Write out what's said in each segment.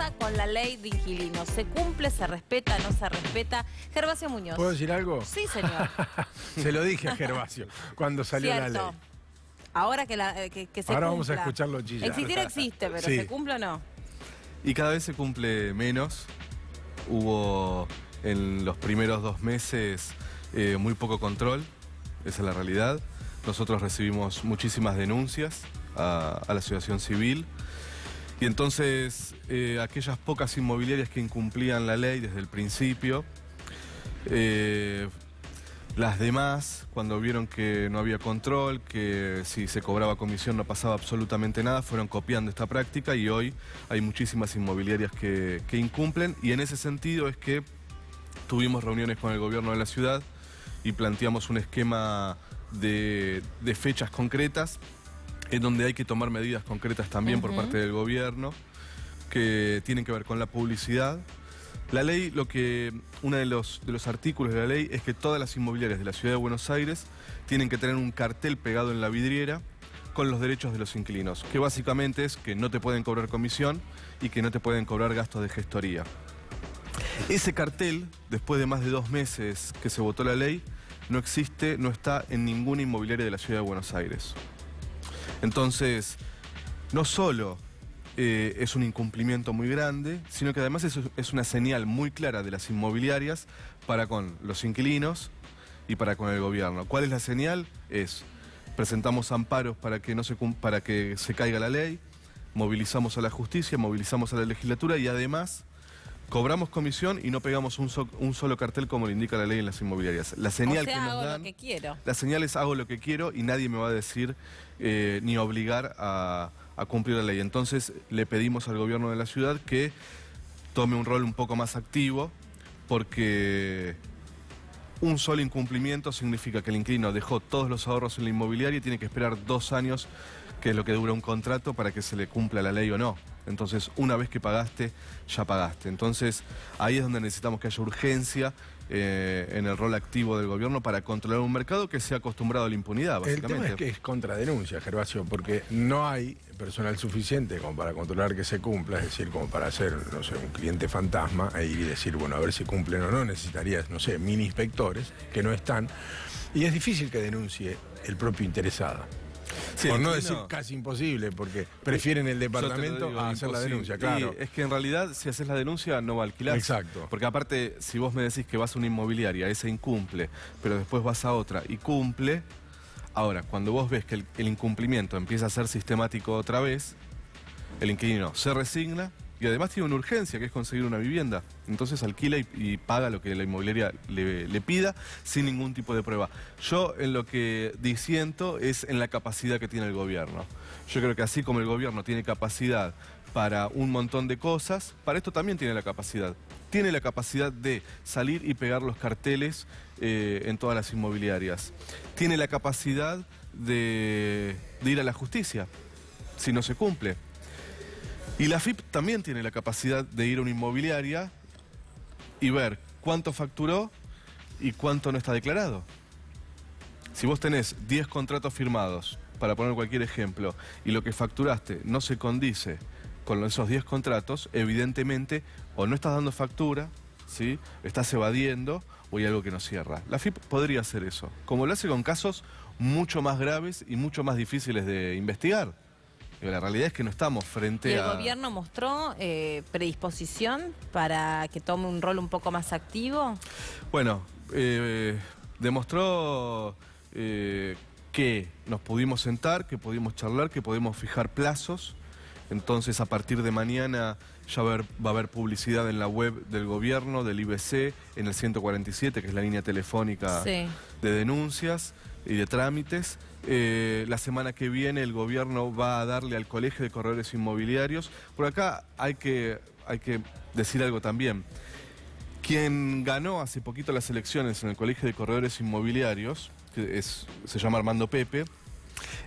pasa con la ley de inquilinos? ¿Se cumple, se respeta, no se respeta? Gervasio Muñoz. ¿Puedo decir algo? Sí, señor. Se lo dije a Gervasio cuando salió la ley. Ahora que se cumpla. Ahora vamos a escucharlo chillar. Existir existe, pero sí. ¿se cumple o no? Y cada vez se cumple menos. Hubo en los primeros 2 meses muy poco control, esa es la realidad. Nosotros recibimos muchísimas denuncias a la asociación civil. Y entonces aquellas pocas inmobiliarias que incumplían la ley desde el principio, las demás, cuando vieron que no había control, que si se cobraba comisión no pasaba absolutamente nada, fueron copiando esta práctica y hoy hay muchísimas inmobiliarias que incumplen. Y en ese sentido es que tuvimos reuniones con el gobierno de la ciudad y planteamos un esquema de fechas concretas en donde hay que tomar medidas concretas también por parte del gobierno que tienen que ver con la publicidad. La ley, uno de los artículos de la ley es que todas las inmobiliarias de la Ciudad de Buenos Aires tienen que tener un cartel pegado en la vidriera con los derechos de los inquilinos, que básicamente es que no te pueden cobrar comisión y que no te pueden cobrar gastos de gestoría. Ese cartel, después de más de 2 meses que se votó la ley, no existe, no está en ninguna inmobiliaria de la Ciudad de Buenos Aires. Entonces, no solo es un incumplimiento muy grande, sino que además es una señal muy clara de las inmobiliarias para con los inquilinos y para con el gobierno. ¿Cuál es la señal? Presentamos amparos para que se caiga la ley, movilizamos a la justicia, movilizamos a la legislatura y además cobramos comisión y no pegamos un solo cartel como le indica la ley en las inmobiliarias. La señal que nos hago dan, lo que quiero. La señal es hago lo que quiero y nadie me va a decir ni obligar a cumplir la ley. Entonces le pedimos al gobierno de la ciudad que tome un rol un poco más activo porque un solo incumplimiento significa que el inquilino dejó todos los ahorros en la inmobiliaria y tiene que esperar 2 años, que es lo que dura un contrato, para que se le cumpla la ley o no. Entonces, una vez que pagaste, ya pagaste. Entonces, ahí es donde necesitamos que haya urgencia en el rol activo del gobierno para controlar un mercado que se ha acostumbrado a la impunidad, básicamente. El tema es que es contradenuncia, Gervasio, porque no hay personal suficiente como para controlar que se cumpla, es decir, como para hacer, no sé, un cliente fantasma y decir, bueno, a ver si cumplen o no, necesitarías, no sé, mini inspectores que no están. Y es difícil que denuncie el propio interesado. Sí, por no decir casi imposible, porque prefieren el departamento a hacer la denuncia, claro. Y es que en realidad, si haces la denuncia, no va a alquilar. Exacto. Porque aparte, si vos me decís que vas a una inmobiliaria, esa incumple, pero después vas a otra y cumple, ahora, cuando vos ves que el incumplimiento empieza a ser sistemático otra vez, el inquilino se resigna y además tiene una urgencia, que es conseguir una vivienda. Entonces alquila y paga lo que la inmobiliaria le pida sin ningún tipo de prueba. Yo en lo que disiento es en la capacidad que tiene el gobierno. Yo creo que así como el gobierno tiene capacidad para un montón de cosas, para esto también tiene la capacidad. Tiene la capacidad de salir y pegar los carteles en todas las inmobiliarias. Tiene la capacidad de ir a la justicia si no se cumple. Y la AFIP también tiene la capacidad de ir a una inmobiliaria y ver cuánto facturó y cuánto no está declarado. Si vos tenés 10 contratos firmados, para poner cualquier ejemplo, y lo que facturaste no se condice con esos 10 contratos, evidentemente o no estás dando factura, ¿sí? Estás evadiendo o hay algo que no cierra. La AFIP podría hacer eso, como lo hace con casos mucho más graves y mucho más difíciles de investigar. La realidad es que no estamos frente a... ¿Y el gobierno mostró predisposición para que tome un rol un poco más activo? Bueno, demostró que nos pudimos sentar, que pudimos charlar, que podemos fijar plazos. Entonces, a partir de mañana ya va a haber publicidad en la web del gobierno, del IBC, en el 147, que es la línea telefónica de denuncias y de trámites. La semana que viene el gobierno va a darle al Colegio de Corredores Inmobiliarios. Por acá hay que decir algo también. Quien ganó hace poquito las elecciones en el Colegio de Corredores Inmobiliarios, que se llama Armando Pepe,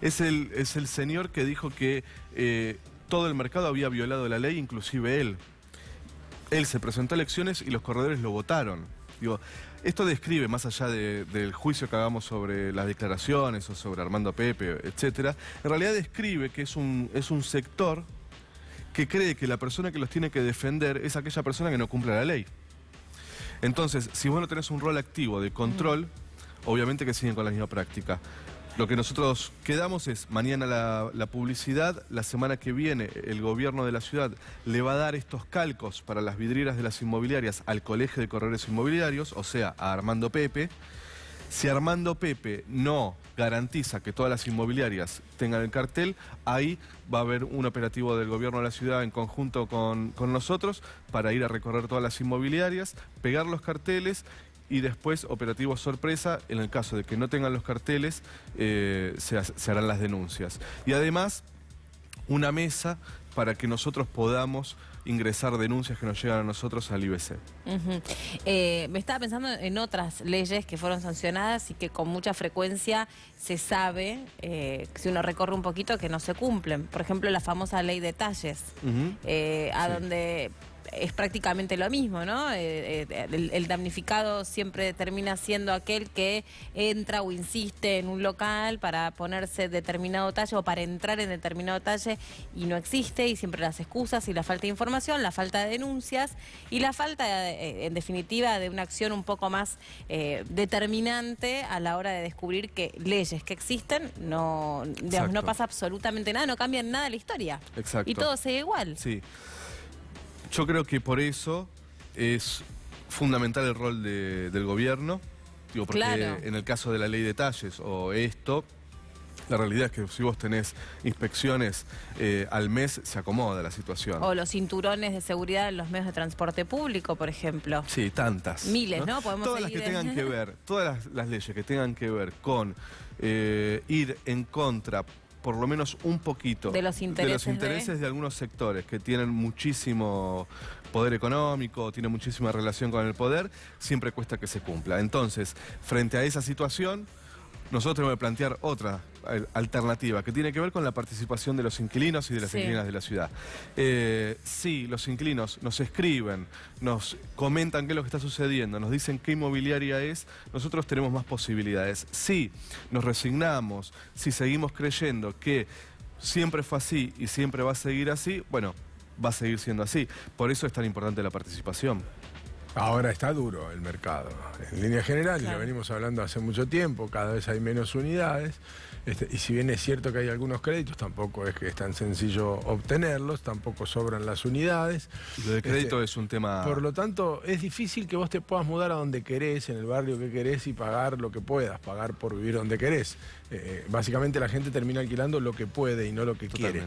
es el señor que dijo que todo el mercado había violado la ley, inclusive él. Él se presentó a elecciones y los corredores lo votaron. Digo, esto describe, más allá del juicio que hagamos sobre las declaraciones o sobre Armando Pepe, etcétera, en realidad describe que es un sector que cree que la persona que los tiene que defender es aquella persona que no cumple la ley. Entonces, si vos no tenés un rol activo de control, obviamente que siguen con la misma práctica. Lo que nosotros quedamos es, mañana la publicidad, la semana que viene el gobierno de la ciudad le va a dar estos calcos para las vidrieras de las inmobiliarias al Colegio de Corredores Inmobiliarios, o sea, a Armando Pepe. Si Armando Pepe no garantiza que todas las inmobiliarias tengan el cartel, ahí va a haber un operativo del gobierno de la ciudad en conjunto con nosotros para ir a recorrer todas las inmobiliarias, pegar los carteles y después operativo sorpresa. En el caso de que no tengan los carteles, se harán las denuncias. Y además, una mesa para que nosotros podamos ingresar denuncias que nos llegan a nosotros al IBC. Me estaba pensando en otras leyes que fueron sancionadas y que con mucha frecuencia se sabe, si uno recorre un poquito, que no se cumplen. Por ejemplo, la famosa ley de talles, donde es prácticamente lo mismo, ¿no? El damnificado siempre termina siendo aquel que entra o insiste en un local para ponerse determinado talle o para entrar en determinado talle y no existe, y siempre las excusas y la falta de información, la falta de denuncias y la falta, en definitiva, de una acción un poco más determinante a la hora de descubrir que leyes que existen no pasa absolutamente nada, no cambian nada la historia. Exacto. Y todo sigue igual. Sí. Yo creo que por eso es fundamental el rol del gobierno, digo, porque claro, en el caso de la ley de talles o esto, la realidad es que si vos tenés inspecciones al mes, se acomoda la situación. O los cinturones de seguridad en los medios de transporte público, por ejemplo. Sí, tantas. Miles, ¿no? Podemos todas las que tengan que ver, todas las leyes que tengan que ver con ir en contra, por lo menos un poquito, de los intereses de algunos sectores que tienen muchísimo poder económico, tienen muchísima relación con el poder, siempre cuesta que se cumpla. Entonces, frente a esa situación, nosotros tenemos que plantear otra alternativa que tiene que ver con la participación de los inquilinos y de las inquilinas de la ciudad. Sí, los inquilinos nos escriben, nos comentan qué es lo que está sucediendo, nos dicen qué inmobiliaria es, nosotros tenemos más posibilidades. Sí, nos resignamos, si seguimos creyendo que siempre fue así y siempre va a seguir así, bueno, va a seguir siendo así. Por eso es tan importante la participación. Ahora está duro el mercado. En línea general, claro, lo venimos hablando hace mucho tiempo, cada vez hay menos unidades. Y si bien es cierto que hay algunos créditos, tampoco es que es tan sencillo obtenerlos, tampoco sobran las unidades. Lo de crédito es un tema... Por lo tanto, es difícil que vos te puedas mudar a donde querés, en el barrio que querés y pagar lo que puedas, pagar por vivir donde querés. Básicamente la gente termina alquilando lo que puede y no lo que quiere.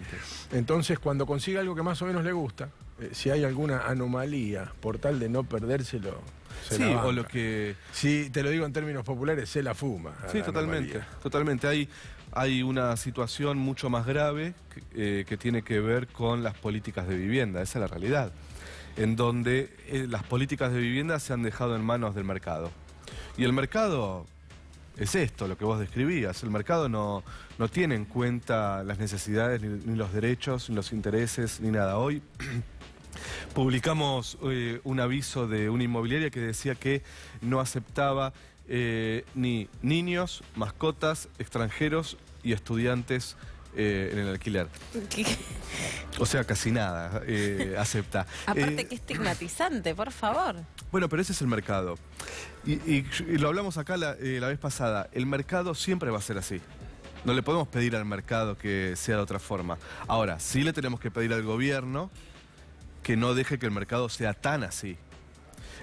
Entonces, cuando consigue algo que más o menos le gusta, si hay alguna anomalía, por tal de no perdérselo, se la banca. O lo que... Sí, te lo digo en términos populares, se la fuma. Sí, totalmente, totalmente. Hay una situación mucho más grave que tiene que ver con las políticas de vivienda, esa es la realidad, en donde las políticas de vivienda se han dejado en manos del mercado. Y el mercado es esto, lo que vos describías, el mercado no tiene en cuenta las necesidades, ni los derechos, ni los intereses, ni nada. Hoy publicamos un aviso de una inmobiliaria que decía que no aceptaba ni niños, mascotas, extranjeros y estudiantes en el alquiler. ¿Qué? O sea, casi nada acepta. Aparte, qué estigmatizante, por favor. Bueno, pero ese es el mercado. Y lo hablamos acá la vez pasada. El mercado siempre va a ser así. No le podemos pedir al mercado que sea de otra forma. Ahora, sí le tenemos que pedir al gobierno que no deje que el mercado sea tan así.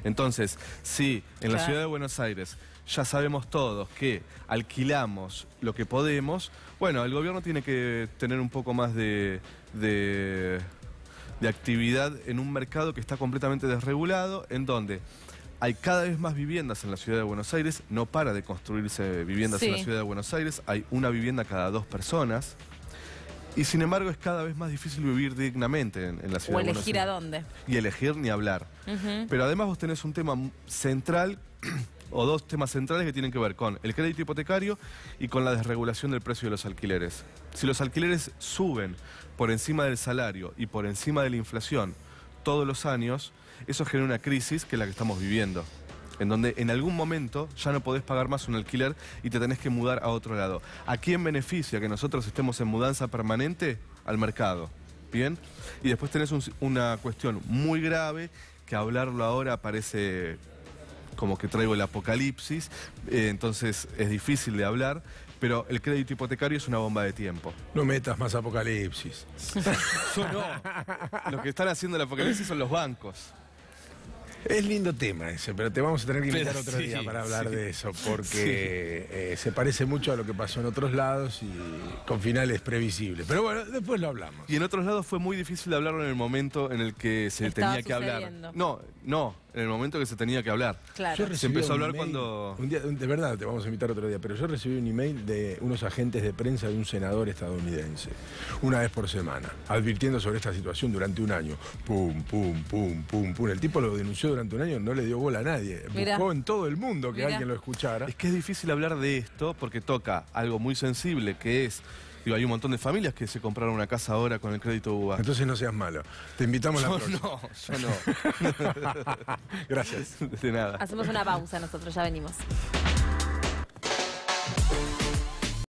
Entonces, si en la ciudad de Buenos Aires ya sabemos todos que alquilamos lo que podemos, bueno, el gobierno tiene que tener un poco más de actividad en un mercado que está completamente desregulado, en donde hay cada vez más viviendas en la ciudad de Buenos Aires, no para de construirse viviendas en la ciudad de Buenos Aires, hay una vivienda cada 2 personas. Y sin embargo es cada vez más difícil vivir dignamente en la ciudad de Buenos Aires. O elegir a dónde. Y elegir ni hablar. Pero además vos tenés un tema central, o dos temas centrales que tienen que ver con el crédito hipotecario y con la desregulación del precio de los alquileres. Si los alquileres suben por encima del salario y por encima de la inflación todos los años, eso genera una crisis que es la que estamos viviendo, en donde en algún momento ya no podés pagar más un alquiler y te tenés que mudar a otro lado. ¿A quién beneficia que nosotros estemos en mudanza permanente? Al mercado. bien. Y después tenés una cuestión muy grave, que hablarlo ahora parece como que traigo el apocalipsis, entonces es difícil de hablar, pero el crédito hipotecario es una bomba de tiempo. No metas más apocalipsis. Yo no. Los que están haciendo el apocalipsis son los bancos. Es lindo tema ese, pero te vamos a tener que invitar Pero otro día para hablar sí. de eso, porque se parece mucho a lo que pasó en otros lados y con finales previsibles. Pero bueno, después lo hablamos. Y en otros lados fue muy difícil de hablarlo en el momento en el que se Estaba tenía que hablar. sucediendo. No, en el momento que se tenía que hablar. Claro. Yo recibí Se empezó a un hablar email, cuando... un día, de verdad, te vamos a invitar otro día, pero yo recibí un email de unos agentes de prensa de un senador estadounidense, una vez por semana, advirtiendo sobre esta situación durante un año. Pum, pum, pum, pum, pum. El tipo lo denunció durante un año, no le dio bola a nadie. Mirá. Buscó en todo el mundo que Mirá. alguien lo escuchara. Es que es difícil hablar de esto porque toca algo muy sensible, que es... Digo, hay un montón de familias que se compraron una casa ahora con el crédito UBA. Entonces no seas malo. Te invitamos la próxima. Yo no. Gracias. De nada. Hacemos una pausa nosotros, ya venimos.